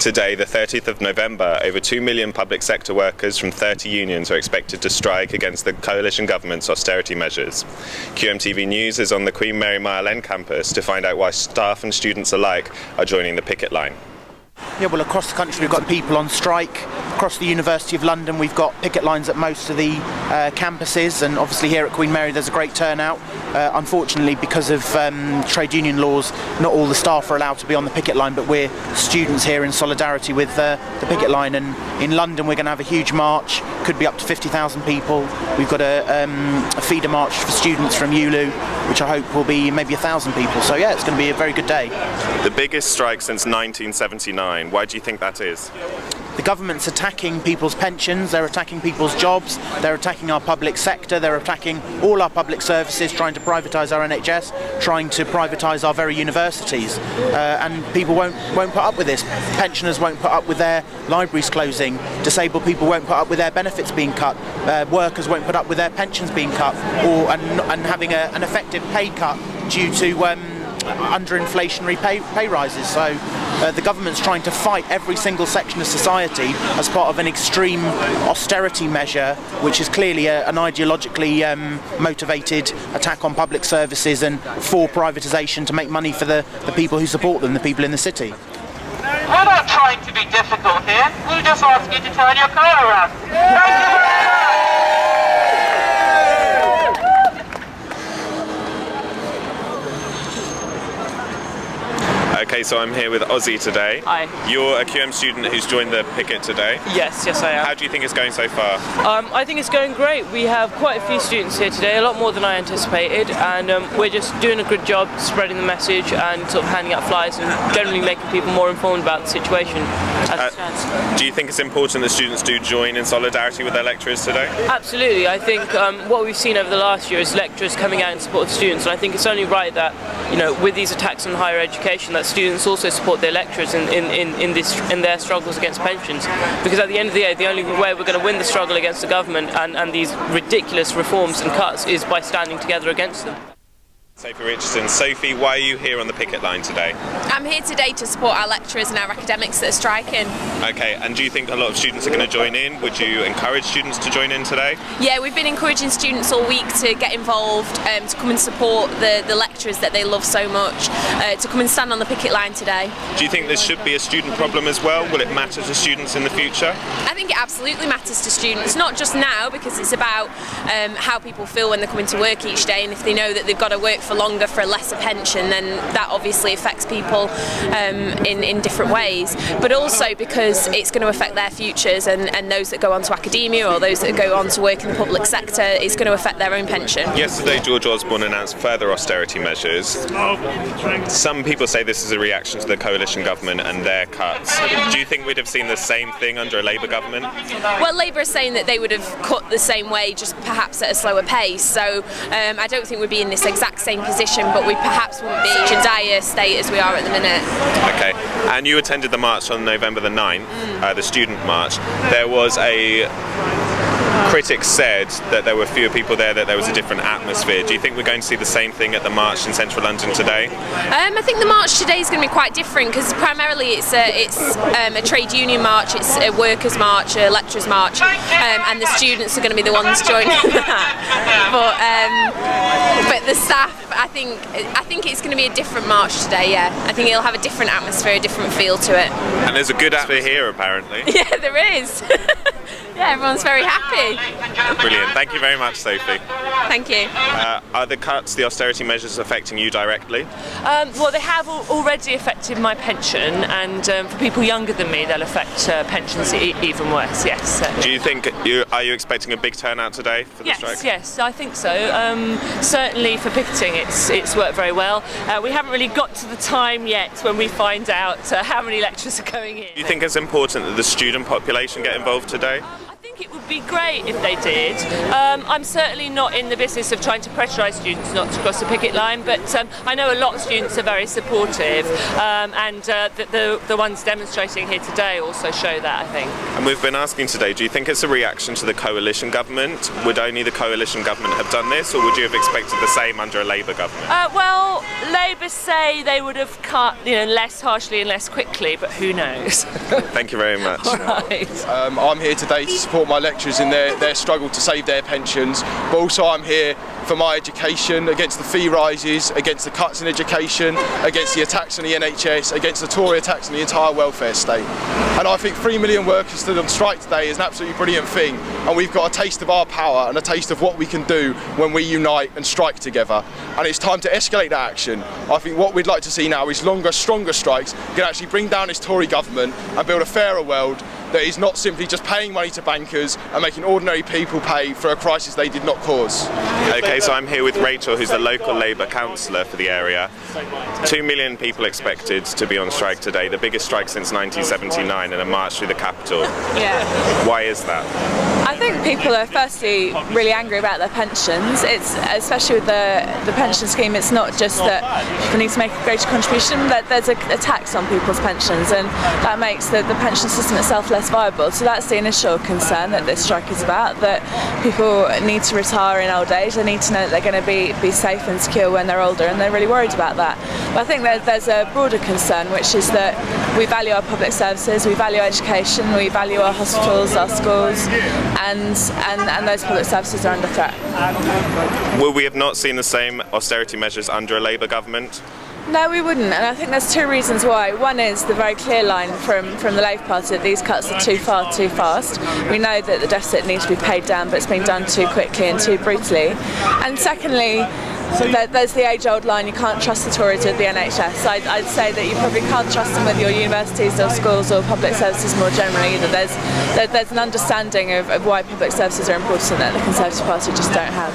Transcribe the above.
Today, the 30th of November, over 2 million public sector workers from 30 unions are expected to strike against the coalition government's austerity measures. QMTV News is on the Queen Mary Mile End campus to find out why staff and students alike are joining the picket line. Yeah, well, across the country we've got people on strike. Across the University of London we've got picket lines at most of the campuses, and obviously here at Queen Mary there's a great turnout. Unfortunately, because of trade union laws, not all the staff are allowed to be on the picket line, but we're students here in solidarity with the picket line. And in London we're going to have a huge march, could be up to 50,000 people. We've got a feeder march for students from ULU, which I hope will be maybe 1,000 people. So yeah, it's going to be a very good day. The biggest strike since 1979. Why do you think that is? The government's attacking people's pensions, they're attacking people's jobs, they're attacking our public sector, they're attacking all our public services, trying to privatise our NHS, trying to privatise our very universities. And people won't put up with this. Pensioners won't put up with their libraries closing, disabled people won't put up with their benefits being cut, workers won't put up with their pensions being cut, and having an effective pay cut due to under-inflationary pay rises. So the government's trying to fight every single section of society as part of an extreme austerity measure, which is clearly an ideologically motivated attack on public services and for privatisation to make money for the people who support them, the people in the city. We're not trying to be difficult here. We just ask you to turn your car around. Thank you very much. Okay, so I'm here with Ozzy today. Hi. You're a QM student who's joined the picket today. Yes, I am. How do you think it's going so far? I think it's going great. We have quite a few students here today, a lot more than I anticipated, and we're just doing a good job spreading the message and sort of handing out flyers and generally making people more informed about the situation as it stands. Do you think it's important that students do join in solidarity with their lecturers today? Absolutely. I think what we've seen over the last year is lecturers coming out in support of students, and I think it's only right that, you know, with these attacks on higher education, that students also support their lecturers in their struggles against pensions, because at the end of the day the only way we're going to win the struggle against the government and these ridiculous reforms and cuts is by standing together against them. Sophie Richardson. Sophie, why are you here on the picket line today? I'm here today to support our lecturers and our academics that are striking. Okay, and do you think a lot of students are going to join in? Would you encourage students to join in today? Yeah, we've been encouraging students all week to get involved, to come and support the lecturers that they love so much, to come and stand on the picket line today. Do you think this should be a student problem as well? Will it matter to students in the future? I think it absolutely matters to students, not just now, because it's about how people feel when they're coming to work each day, and if they know that they've got to work for longer for a lesser pension, then that obviously affects people in different ways, but also because it's going to affect their futures, and those that go on to academia or those that go on to work in the public sector, it's going to affect their own pension. Yesterday George Osborne announced further austerity measures. Some people say this is a reaction to the coalition government and their cuts. Do you think we'd have seen the same thing under a Labour government? Well, Labour is saying that they would have cut the same way, just perhaps at a slower pace, so I don't think we'd be in this exact same position, but we perhaps wouldn't be in such a dire state as we are at the minute. Okay, and you attended the march on November the 9th, the student march. There was critics said that there were fewer people there, that there was a different atmosphere. Do you think we're going to see the same thing at the march in central London today? I think the march today is going to be quite different, because primarily it's a trade union march, it's a workers' march, a lecturers' march, and the students are going to be the ones joining that. But the staff, I think it's going to be a different march today. Yeah, I think it'll have a different atmosphere, a different feel to it. And there's a good atmosphere here, apparently. Yeah, there is. Yeah, everyone's very happy. Brilliant. Thank you very much, Sophie. Thank you. Are the cuts, the austerity measures, affecting you directly? Well, they have already affected my pension, and for people younger than me, they'll affect pensions even worse. Yes. Do you think are you expecting a big turnout today for the strike? Yes, I think so. Certainly for picketing, it's worked very well. We haven't really got to the time yet when we find out how many lecturers are going in. Do you think it's important that the student population get involved today? I think think it would be great if they did. I'm certainly not in the business of trying to pressurise students not to cross the picket line, but I know a lot of students are very supportive, and the ones demonstrating here today also show that, I think. And we've been asking today, do you think it's a reaction to the coalition government? Would only the coalition government have done this, or would you have expected the same under a Labour government? Well, Labour say they would have cut, less harshly and less quickly, but who knows? Thank you very much. Right. I'm here today to support my lecturers in their struggle to save their pensions, but also I'm here for my education, against the fee rises, against the cuts in education, against the attacks on the NHS, against the Tory attacks on the entire welfare state. And I think 3 million workers stood on strike today is an absolutely brilliant thing, and we've got a taste of our power and a taste of what we can do when we unite and strike together. And it's time to escalate that action. I think what we'd like to see now is longer, stronger strikes can actually bring down this Tory government and build a fairer world that is not simply just paying money to bankers and making ordinary people pay for a crisis they did not cause. Okay, so I'm here with Rachel, who's the local Labour councillor for the area. 2 million people expected to be on strike today, the biggest strike since 1979, and a march through the capital. Yeah. Why is that? I think people are firstly really angry about their pensions. It's especially with the pension scheme, it's not just that people need to make a greater contribution, but there's a tax on people's pensions, and that makes the pension system itself less viable. So that's the initial concern that this strike is about, that people need to retire in old age. They need to know that they're going to be safe and secure when they're older, and they're really worried about that. But I think there's a broader concern, which is that we value our public services, we value education, we value our hospitals, our schools, and those public services are under threat. Will we have not seen the same austerity measures under a Labour government? No, we wouldn't, and I think there's two reasons why. One is the very clear line from the Labour Party that these cuts are too far, too fast. We know that the deficit needs to be paid down, but it's been done too quickly and too brutally. And secondly, there's the age-old line, you can't trust the Tories with the NHS. I'd say that you probably can't trust them with your universities or schools or public services more generally either. There's an understanding of why public services are important that the Conservative Party just don't have.